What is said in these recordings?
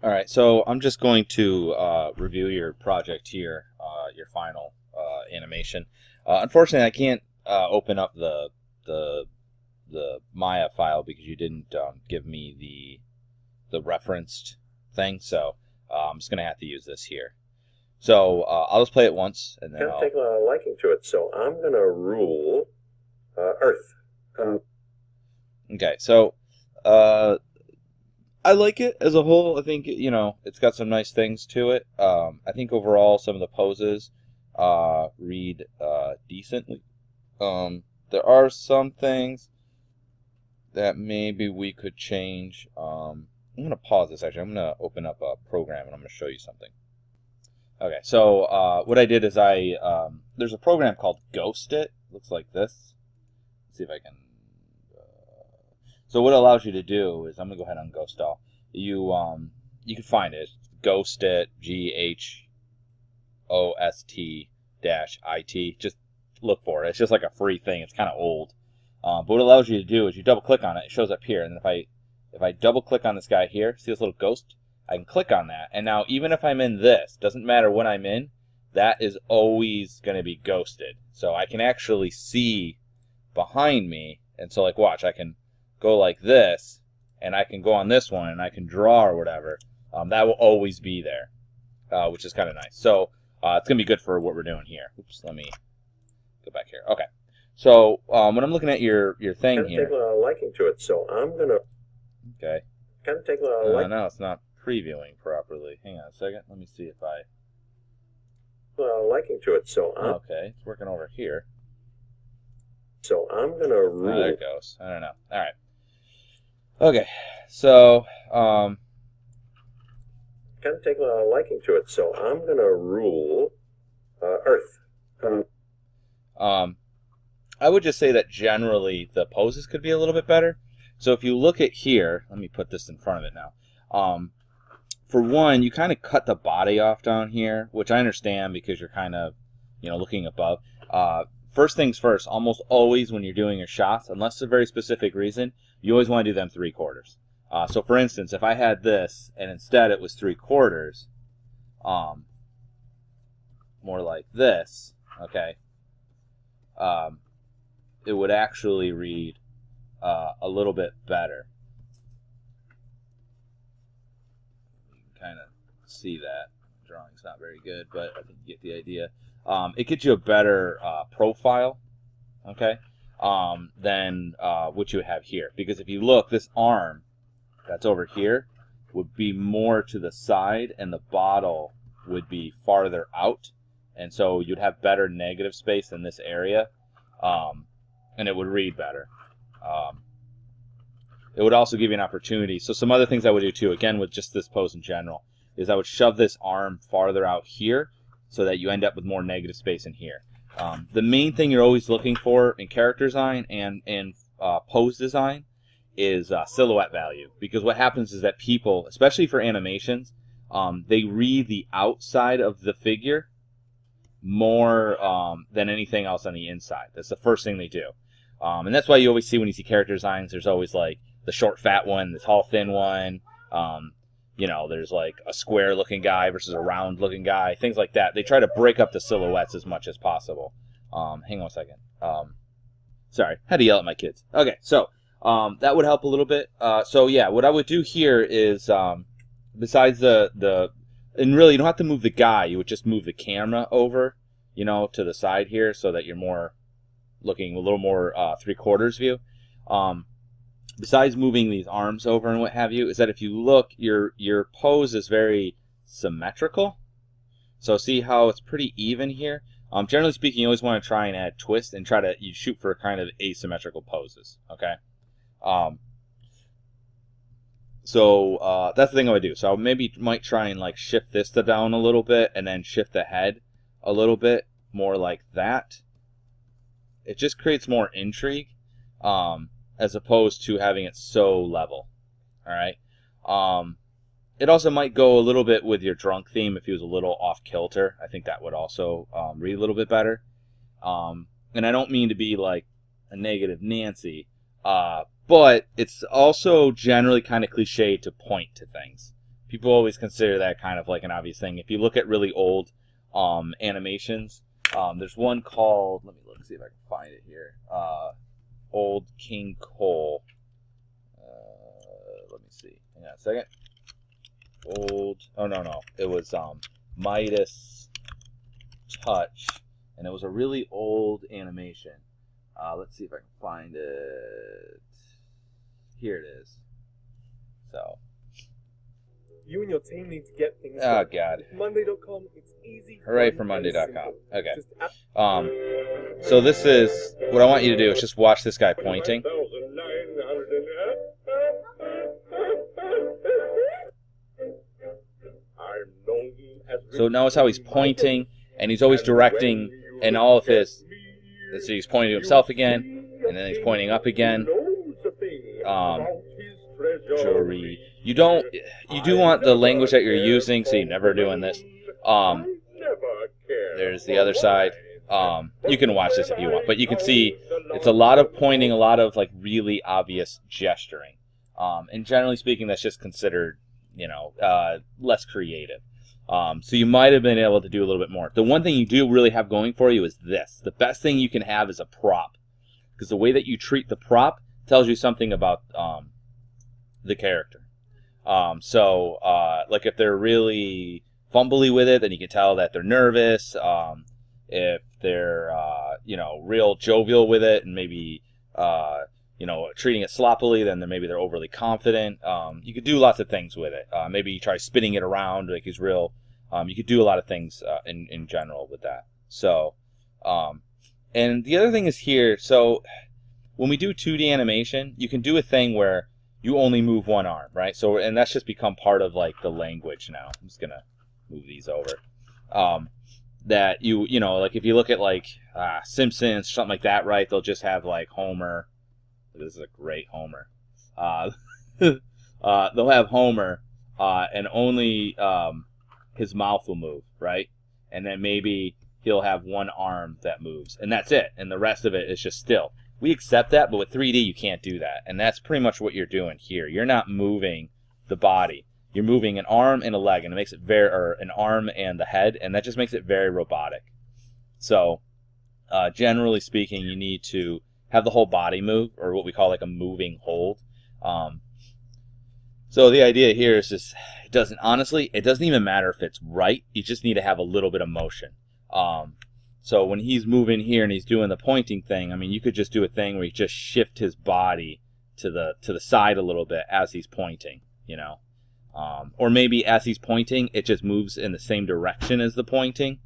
All right, so I'm just going to review your project here, your final animation. Unfortunately, I can't open up the Maya file because you didn't give me the referenced thing, so I'm just going to have to use this here. So I'll just play it once, and then I'll take a liking to it, so I'm going to rule Earth. Okay, so I like it as a whole. I think, it's got some nice things to it. I think overall some of the poses read decently. There are some things that maybe we could change. I'm going to pause this, actually. I'm going to open up a program, and I'm going to show you something. Okay, so what I did is there's a program called Ghost It. Looks like this. Let's see if I can... So what it allows you to do is, I'm going to go ahead and Ghost All. You can find it. Ghost It, GHOST-IT. Just look for it. It's just like a free thing. It's kind of old. But what it allows you to do is you double click on it. It shows up here. And if I double click on this guy here, see this little ghost? I can click on that. And now even if I'm in this, doesn't matter what I'm in, that is always going to be ghosted. So I can actually see behind me. And so, like, watch, I can go like this, and I can go on this one, and I can draw or whatever. That will always be there, which is kind of nice. So it's going to be good for what we're doing here. Oops, let me go back here. Okay. So when I'm looking at your thing here... Take a liking to it, so I'm going to... Okay. Kind of take a liking... No, it's not previewing properly. Hang on a second. Let me see if I... liking to it, so I'm... Okay, it's working over here. So I'm going to rule... Oh, there it goes. I don't know. All right. Okay, so... Kind of take a liking to it, so I'm going to rule Earth. I would just say that generally the poses could be a little bit better. So if you look at here, let me put this in front of it now. For one, you kind of cut the body off down here, which I understand because you're kind of, looking above. First things first, almost always when you're doing your shots, unless it's a very specific reason, you always want to do them 3/4. So for instance, if I had this and instead it was 3/4, more like this, okay, it would actually read a little bit better. You can kind of see that. Drawing's not very good, but I think you get the idea. It gets you a better profile, okay, than what you would have here. Because if you look, this arm that's over here would be more to the side, and the bottle would be farther out. And so you'd have better negative space in this area, and it would read better. It would also give you an opportunity. So some other things I would do too, again with just this pose in general, is I would shove this arm farther out here so that you end up with more negative space in here. The main thing you're always looking for in character design and pose design is silhouette value. Because what happens is that people, especially for animations, they read the outside of the figure more than anything else on the inside. That's the first thing they do. And that's why you always see when you see character designs, there's always like the short fat one, the tall thin one. There's like a square looking guy versus a round looking guy, things like that. They try to break up the silhouettes as much as possible. Hang on a second. Sorry, had to yell at my kids. Okay, so that would help a little bit. So yeah, what I would do here is besides and really you don't have to move the guy, you would just move the camera over, to the side here so that you're more looking a little more 3/4 view. Besides moving these arms over and what have you, is that if you look, your pose is very symmetrical. So see how it's pretty even here? Generally speaking, you always want to try and add twist and you shoot for kind of asymmetrical poses, okay? So that's the thing I would do. So I might try and like shift this down a little bit and then shift the head a little bit more like that. It just creates more intrigue. As opposed to having it so level. All right. It also might go a little bit with your drunk theme if he was a little off kilter. I think that would also read a little bit better. And I don't mean to be like a negative Nancy, but it's also generally kind of cliche to point to things. People always consider that kind of like an obvious thing. If you look at really old animations, there's one called, let me look, see if I can find it here. Old King Cole. Let me see. Hang on a second. No. It was Midas Touch, and it was a really old animation. Let's see if I can find it. Here it is. So. You and your team need to get things Oh, done. God. With Monday.com, it's easy. Hooray for Monday.com. Okay. So this is, what I want you to do is just watch this guy pointing. So notice how he's pointing, and he's always directing, and all of his, let's see, he's pointing to himself again, and then he's pointing up again. Jury. You do want the language that you're using, so you're never doing this. There's the other side. You can watch this if you want, but you can see it's a lot of pointing, a lot of like really obvious gesturing. And generally speaking, that's just considered, less creative. So you might have been able to do a little bit more. The one thing you do really have going for you is this. The best thing you can have is a prop, because the way that you treat the prop tells you something about the character. Like if they're really fumbly with it, then you can tell that they're nervous. If they're, real jovial with it and maybe, treating it sloppily, then maybe they're overly confident. You could do lots of things with it. Maybe you try spinning it around like he's real. You could do a lot of things in general with that. So, and the other thing is here, so when we do 2D animation, you can do a thing where you only move one arm, right? So, and that's just become part of like the language now. I'm just gonna move these over. That like if you look at like Simpsons, something like that, right? They'll just have like Homer. This is a great Homer. They'll have Homer, and only his mouth will move, right? And then maybe he'll have one arm that moves, and that's it. And the rest of it is just still. We accept that, but with 3D, you can't do that. And that's pretty much what you're doing here. You're not moving the body. You're moving an arm and a leg, and it makes it or an arm and the head, and that just makes it very robotic. So, generally speaking, you need to have the whole body move, or what we call like a moving hold. So the idea here is just, it doesn't even matter if it's right. You just need to have a little bit of motion. So when he's moving here and he's doing the pointing thing, I mean, you could just do a thing where you just shift his body to the side a little bit as he's pointing, or maybe as he's pointing, it just moves in the same direction as the pointing,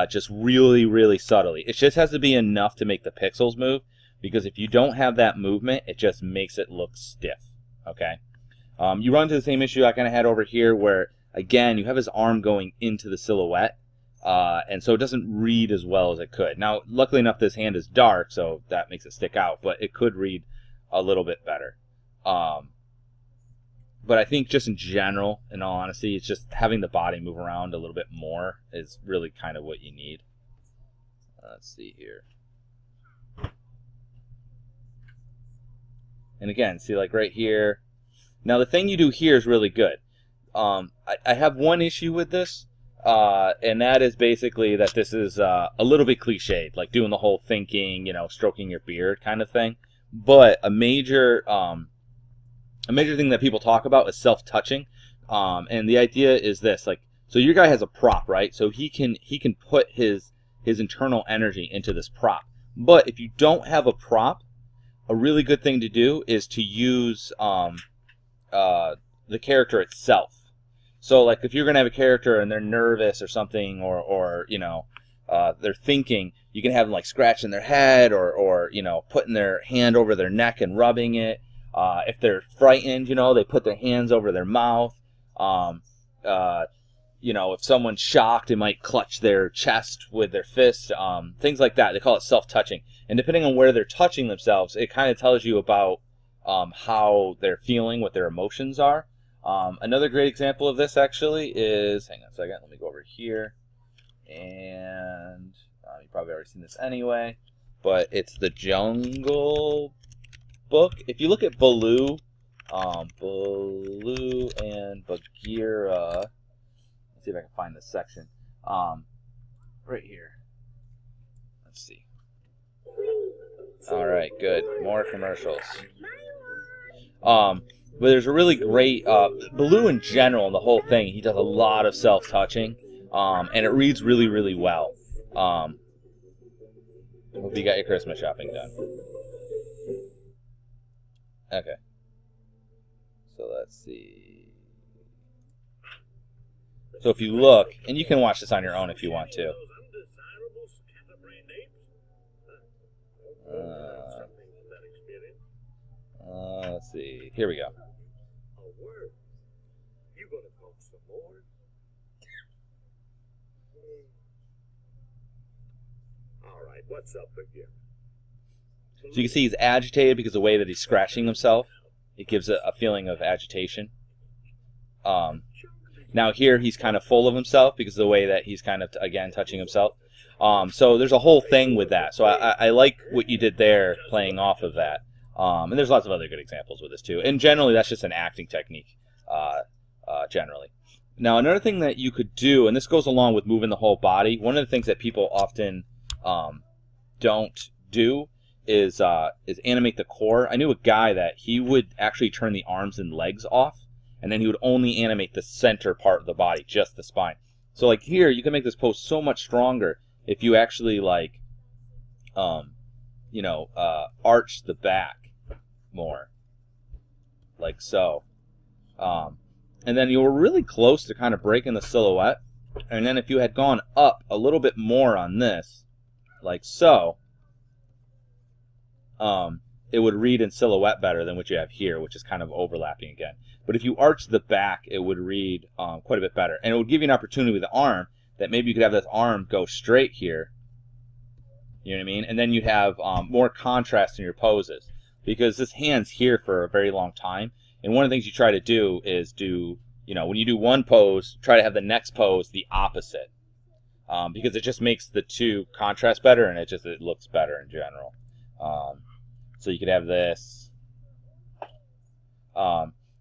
just really, really subtly. It just has to be enough to make the pixels move, because if you don't have that movement, it just makes it look stiff, okay? You run into the same issue I kind of had over here where, again, you have his arm going into the silhouette, and so it doesn't read as well as it could. Now, luckily enough, this hand is dark, so that makes it stick out, but it could read a little bit better. But I think just in general, in all honesty, it's just having the body move around a little bit more is really kind of what you need. Let's see here. And again, see like right here. Now the thing you do here is really good. I have one issue with this, and that is basically that this is a little bit cliched, like doing the whole thinking, stroking your beard kind of thing. But a major thing that people talk about is self-touching, and the idea is this: like, so your guy has a prop, right? So he can put his internal energy into this prop. But if you don't have a prop, a really good thing to do is to use the character itself. So like if you're gonna have a character and they're nervous or something, or they're thinking, you can have them like scratching their head or putting their hand over their neck and rubbing it. If they're frightened, they put their hands over their mouth. If someone's shocked, they might clutch their chest with their fist. Things like that. They call it self-touching. And depending on where they're touching themselves, it kind of tells you about how they're feeling, what their emotions are. Another great example of this actually is, hang on a second, let me go over here. And you've probably already seen this anyway, but it's the Jungle Book. If you look at Baloo Blue and Bagheera. Let's see if I can find this section. Right here. Let's see. All right, good. More commercials. But there's a really great Blue in general, the whole thing. He does a lot of self-touching, and it reads really, really well. Hope you got your Christmas shopping done. Okay. So let's see. So if you look, and you can watch this on your own if you want to. Let's see. Here we go. All right, what's up again? So you can see he's agitated because of the way that he's scratching himself. It gives a feeling of agitation. Now here he's kind of full of himself because of the way that he's kind of, again, touching himself. So there's a whole thing with that. So I like what you did there, playing off of that. And there's lots of other good examples with this too. And generally that's just an acting technique, generally. Now another thing that you could do, and this goes along with moving the whole body, one of the things that people often don't do is animate the core. I knew a guy that he would actually turn the arms and legs off, and then he would only animate the center part of the body, just the spine. So like here, you can make this pose so much stronger if you actually like, arch the back more, like so. And then you were really close to kind of breaking the silhouette. And then if you had gone up a little bit more on this, like so, it would read in silhouette better than what you have here, which is kind of overlapping again. But if you arch the back, it would read quite a bit better. And it would give you an opportunity with the arm that maybe you could have this arm go straight here. You know what I mean? And then you'd have more contrast in your poses. Because this hand's here for a very long time. And one of the things you try to do is when you do one pose, try to have the next pose the opposite. Because it just makes the two contrast better, and it looks better in general. So you could have this.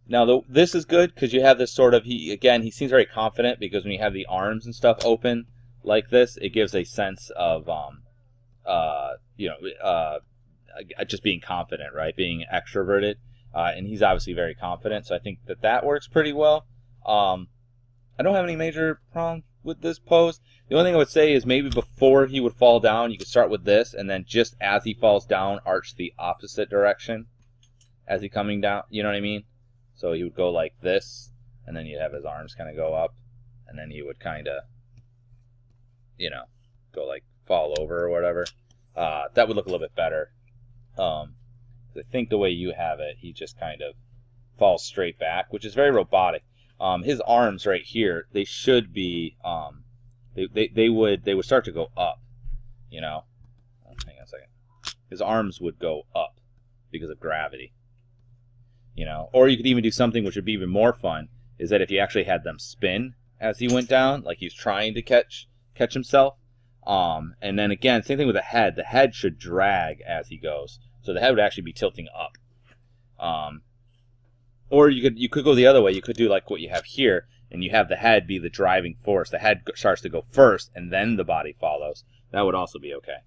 Now this is good because you have this sort of, he seems very confident, because when you have the arms and stuff open like this, it gives a sense of just being confident, right? Being extroverted. And he's obviously very confident, so I think that works pretty well. I don't have any major problems with this pose. The only thing I would say is maybe before he would fall down, you could start with this, and then just as he falls down, arch the opposite direction as he's coming down. You know what I mean? So he would go like this, and then you'd have his arms kind of go up, and then he would kind of, go like fall over or whatever. That would look a little bit better. I think the way you have it, he just kind of falls straight back, which is very robotic. His arms right here, they should be, they would start to go up, Hang on a second. His arms would go up because of gravity, Or you could even do something which would be even more fun, is that if you actually had them spin as he went down, like he's trying to catch himself. And then again, same thing with the head. The head should drag as he goes. So the head would actually be tilting up. Or you could go the other way. You could do like what you have here, and you have the head be the driving force. The head starts to go first, and then the body follows. That would also be okay.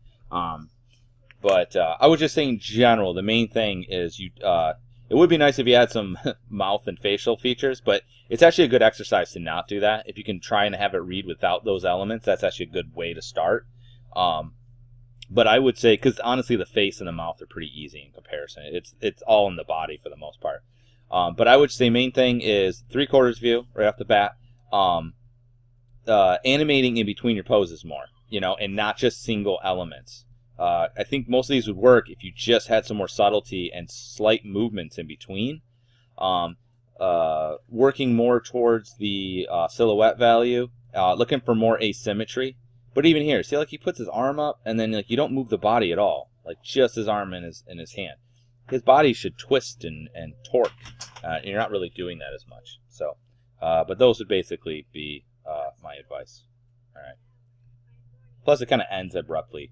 But I would just say in general, the main thing is it would be nice if you had some mouth and facial features, but it's actually a good exercise to not do that. If you can try and have it read without those elements, that's actually a good way to start. But I would say, because honestly the face and the mouth are pretty easy in comparison. It's all in the body for the most part. But I would say main thing is 3/4 view right off the bat. Animating in between your poses more, and not just single elements. I think most of these would work if you just had some more subtlety and slight movements in between. Working more towards the silhouette value, looking for more asymmetry. But even here, see, like he puts his arm up, and then like you don't move the body at all, like just his arm in his hand. His body should twist and torque, and you're not really doing that as much. So, but those would basically be my advice. All right. Plus, it kind of ends abruptly